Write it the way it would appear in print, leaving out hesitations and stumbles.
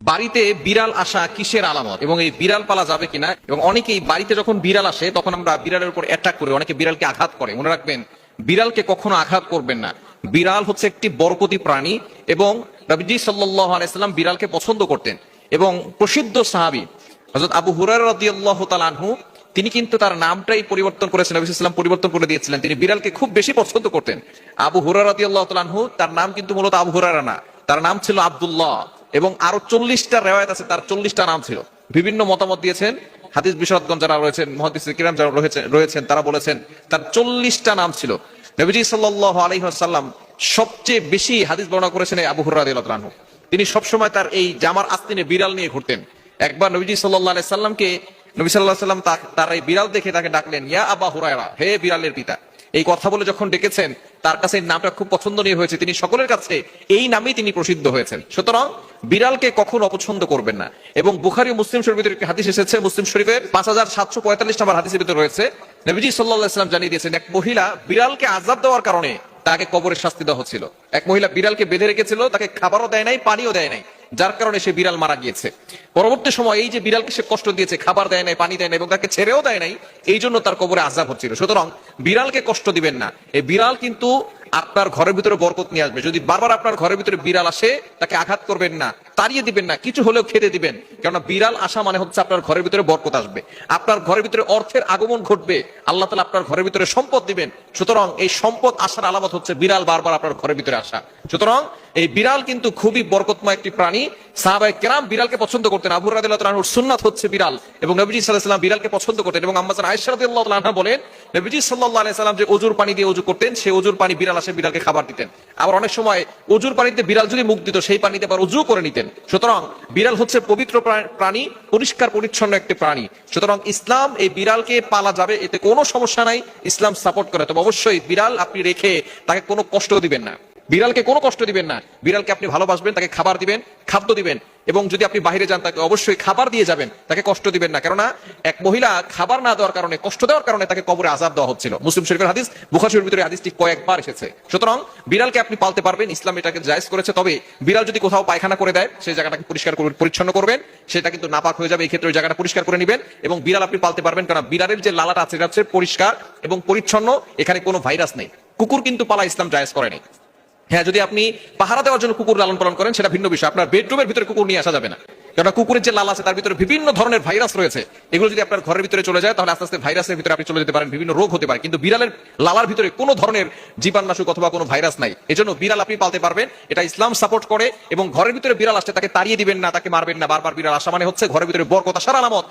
বাড়িতে বিড়াল আসা কিসের আলামত এবং এই বিড়াল পালা যাবে কিনা, এবং অনেকেই বাড়িতে যখন বিড়াল আসে তখন আমরা বিড়ালের উপর অ্যাটাক করি, অনেকে বিড়ালকে আঘাত করে। মনে রাখবেন, বিড়ালকে কখনো আঘাত করবেন না। বিড়াল হচ্ছে একটি বরকতি প্রাণী এবং নবীজি সাল্লাল্লাহু আলাইহি সাল্লাম বিড়ালকে পছন্দ করতেন। এবং প্রসিদ্ধ সাহাবী হযরত আবু হুরায়রা রাদিয়াল্লাহু তাআলা আনহু, তিনি কিন্তু তার নামটাই পরিবর্তন করেছেন, নবী সাল্লাল্লাহু আলাইহি ওয়াসাল্লাম পরিবর্তন করে দিয়েছিলেন। তিনি বিড়ালকে খুব বেশি পছন্দ করতেন। আবু হুরায়রা রাদিয়াল্লাহু তাআলা আনহু, তার নাম কিন্তু মূলত আবু হুরায়রা না, তার নাম ছিল আব্দুল্লাহ। এবং আরো 40টা রিওয়ায়াত আছে, তার 40টা নাম ছিল। বিভিন্ন মতামত দিয়েছেন হাদিস বিশারদগণ যারা রয়েছেন, মুহাদ্দিস কিরাম যারা রয়েছেন তারা বলেছেন তার 40টা নাম ছিল। নবীজি সাল্লাল্লাহু আলাইহি ওয়াসাল্লাম সবচেয়ে বেশি হাদিস বর্ণনা করেছেন আবু হুরায়রা রাদিয়াল্লাহু তাআলা আনহু। তিনি সবসময় তার এই জামার আস্তিনে বিড়াল নিয়ে ঘুরতেন। একবার নবীজি সাল্লাল্লাহু আলাইহি সাল্লামকে, নবী সাল্লাল্লাহু আলাইহি সাল্লাম তার এই বিড়াল দেখে তাকে ডাকলেন, ইয়া আবা হুরায়রা, হে বিড়ালের পিতা। এই কথা বলে যখন ডেকেছেন, তার কাছে এই নামটা খুব পছন্দনীয় হয়েছে, তিনি সকলের কাছে এই নামেই তিনি প্রসিদ্ধ হয়েছেন। সুতরাং বিড়ালকে কখনো অপছন্দ করবেন না। এবং বুখারী ও মুসলিম শরীফের একটি হাদিস এসেছে, মুসলিম শরীফের 5745 নম্বর হাদিসের ভিতরে রয়েছে, নবীজি সাল্লাল্লাহু আলাইহি সাল্লাম জানিয়ে দিয়েছেন, এক মহিলা বিড়ালকে আযাব দেওয়ার কারণে তাকে কবরের শাস্তি দেওয়া হচ্ছিল। এক মহিলা বিড়ালকে বেঁধে রেখেছিল, তাকে খাবারও দেয় নাই, পানিও দেয় নাই, যার কারণে সে বিড়াল মারা গিয়েছে। পরবর্তী সময় এই যে বিড়ালকে সে কষ্ট দিয়েছে, খাবার দেয় নাই, পানি দেয় নাই এবং তাকে ছেড়েও দেয় নাই, এই জন্য তার কবরে আযাব হচ্ছিল। সুতরাং বিড়ালকে কষ্ট দিবেন না। এই বিড়াল কিন্তু আপনার ঘরের ভিতরে বরকত নিয়ে আসবে। যদি বারবার আপনার ঘরের ভিতরে বিড়াল আসে, তাকে আঘাত করবেন না, তাড়িয়ে দিবেন না, কিছু হলেও খেতে দিবেন। কেননা বিড়াল আসা মানে হচ্ছে আপনার ঘরের ভিতরে বরকত আসবে, আপনার ঘরের ভিতরে অর্থের আগমন ঘটবে, আল্লাহ তাআলা আপনার ঘরের ভিতরে সম্পদ দিবেন। সুতরাং এই সম্পদ আসার আলামত হচ্ছে বিড়াল বারবার আপনার ঘরের ভিতরে আসা। সুতরাং এই বিড়াল কিন্তু খুবই বরকতময় একটি প্রাণী। সাহাবায়ে কেরাম বিড়ালকে পছন্দ করতেন। আবু হুরায়রা রাদিয়াল্লাহু তাআলা আনহুর সুন্নাত হচ্ছে বিড়াল, এবং নবীজি সাল্লাল্লাহু আলাইহি ওয়াসাল্লাম বিড়ালকে পছন্দ করতেন। এবং আম্মা জান আয়েশা রাদিয়াল্লাহু তাআলা আনহা বলেন, নবীজি সাল্লাল্লাহু আলাইহি ওয়াসাল্লাম যে ওযুর পানি দিয়ে ওযু করতেন, সেই ওযুর পানি বিড়াল আসে বিড়ালকে খাবার দিতেন। আবার অনেক সময় ওযুর পানিতে বিড়াল যদি মুখ দিত, সেই পানিতে আবার ওযু করে নিতেন। সুতরাং বিড়াল হচ্ছে পবিত্র প্রাণী, পরিষ্কার পরিচ্ছন্ন একটি প্রাণী। সুতরাং ইসলাম এই বিড়ালকে পালা যাবে, এতে কোনো সমস্যা নাই, ইসলাম সাপোর্ট করে। তবে অবশ্যই বিড়াল আপনি রেখে তাকে কোনো কষ্ট দিবেন না, বিড়ালকে কোনো কষ্ট দিবেন না। বিড়ালকে আপনি ভালোবাসবেন, তাকে খাবার দিবেন, খাদ্য দিবেন, এবং যদি আপনি বাইরে যান তাকে অবশ্যই খাবার দিয়ে যাবেন, তাকে কষ্ট দিবেন না। কেননা এক মহিলা খাবার না দেওয়ার কারণে, কষ্ট দেওয়ার কারণে তাকে কবরে আযাব দেওয়া হচ্ছিল। মুসলিম শরীফের হাদিস, বুখারী শরীফের ভিতরে হাদিসটি কয়েকবার এসেছে। সুতরাং বিড়ালকে আপনি পালতে পারবেন, ইসলাম এটাকে জায়েজ করেছে। তবে বিড়াল যদি কোথাও পায়খানা করে দেয়, সেই জায়গাটাকে পরিষ্কার পরিচ্ছন্ন করবেন, সেটা কিন্তু নাপাক হয়ে যাবে, এই ক্ষেত্রে ওই জায়গাটা পরিষ্কার করে নেবেন। এবং বিড়াল আপনি পালতে পারবেন, কারণ বিড়ালের যে লালাটা আছে এটা হচ্ছে পরিষ্কার এবং পরিচ্ছন্ন, এখানে কোনো ভাইরাস নেই। কুকুর কিন্তু পালা ইসলাম জায়েজ করেনি। হ্যাঁ, যদি আপনি পাহারা দেওয়ার জন্য কুকুর লালন পালন করেন, সেটা ভিন্ন বিষয়। আপনার বেডরুমের ভিতরে কুকুর নিয়ে আসা যাবে না, কারণ কুকুরের যে লালা আছে তার ভিতরে বিভিন্ন ধরনের ভাইরাস রয়েছে। এগুলো যদি আপনার ঘরের ভিতরে চলে যায়, তাহলে আস্তে আস্তে ভাইরাসের ভিতরে আপনি চলে যেতে পারেন, বিভিন্ন রোগ হতে পারে। কিন্তু বিড়ালের লালার ভিতরে কোনো ধরনের জীবাণুনাশক অথবা কোনো ভাইরাস নাই, এজন্য বিড়াল আপনি পালতে পারবেন, এটা ইসলাম সাপোর্ট করে। এবং ঘরের ভিতরে বিড়াল আসছে, তাকে তাড়িয়ে দিবেন না, তাকে মারবেন না। বারবার বিড়াল আসা মানে হচ্ছে ঘরের ভিতরে বরকত আসার আলামত।